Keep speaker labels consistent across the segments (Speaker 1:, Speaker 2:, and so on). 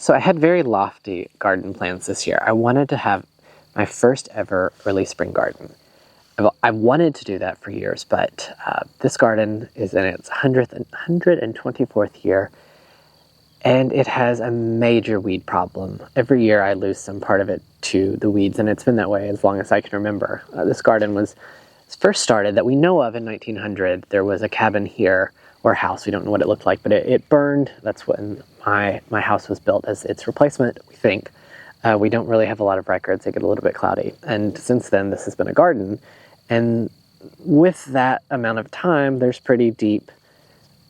Speaker 1: So I had very lofty garden plans this year. I wanted to have my first ever early spring garden. I wanted to do that for years, but this garden is in its 124th year, and it has a major weed problem. Every year I lose some part of it to the weeds, and it's been that way as long as I can remember. This garden was first started, that we know of, in 1900. There was a cabin here, or house, we don't know what it looked like, but it burned. That's when my house was built as its replacement, we think. We don't really have a lot of records. They get a little bit cloudy. And since then, this has been a garden. And with that amount of time, there's pretty deep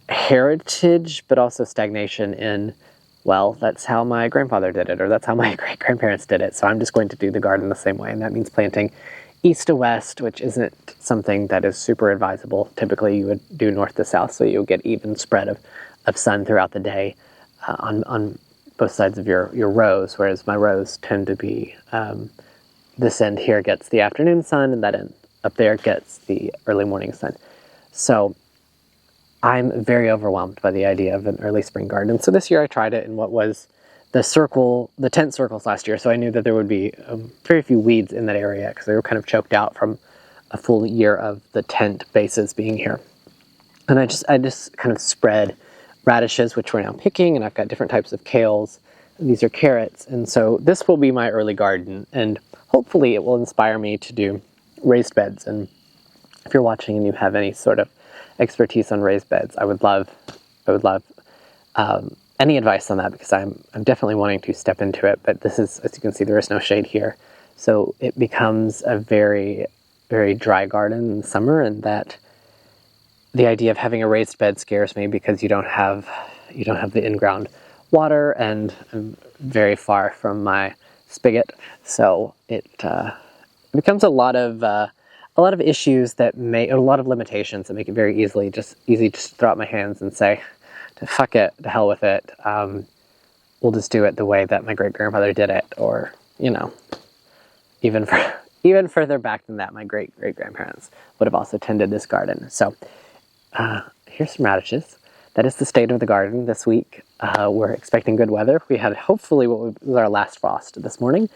Speaker 1: heritage, but also stagnation in, well, that's how my grandfather did it, or that's how my great-grandparents did it. So I'm just going to do the garden the same way. And that means planting east to west, which isn't something that is super advisable. Typically, you would do north to south, so you'll get even spread of sun throughout the day on both sides of your rows, whereas my rows tend to be, this end here gets the afternoon sun, and that end up there gets the early morning sun. So I'm very overwhelmed by the idea of an early spring garden. So this year I tried it in what was the tent circles last year, so I knew that there would be very few weeds in that area because they were kind of choked out from a full year of the tent bases being here. And I just kind of spread radishes, which we're now picking, and I've got different types of kales. These are carrots, and so this will be my early garden, and hopefully it will inspire me to do raised beds. And if you're watching and you have any sort of expertise on raised beds, I would love any advice on that, because I'm definitely wanting to step into it. But this is, as you can see, there is no shade here, so it becomes a very, very dry garden in the summer, and that the idea of having a raised bed scares me because you don't have the in-ground water, and I'm very far from my spigot, so it becomes a lot of issues that a lot of limitations that make it very easy just to throw out my hands and say, fuck it, to hell with it. We'll just do it the way that my great-grandfather did it, or, even further back than that, my great-great-grandparents would have also tended this garden. So here's some radishes. That is the state of the garden this week. We're expecting good weather. We had hopefully what was our last frost this morning,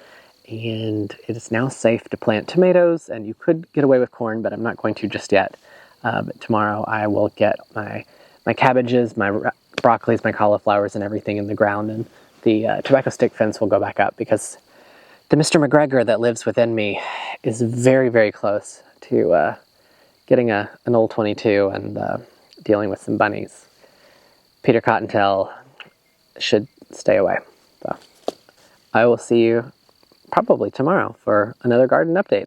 Speaker 1: and it is now safe to plant tomatoes, and you could get away with corn, but I'm not going to just yet. But tomorrow I will get my cabbages, my broccolis, my cauliflowers, and everything in the ground, and the tobacco stick fence will go back up, because the Mr. McGregor that lives within me is very, very close to getting an old 22 and dealing with some bunnies. Peter Cottontail should stay away. So I will see you probably tomorrow for another garden update.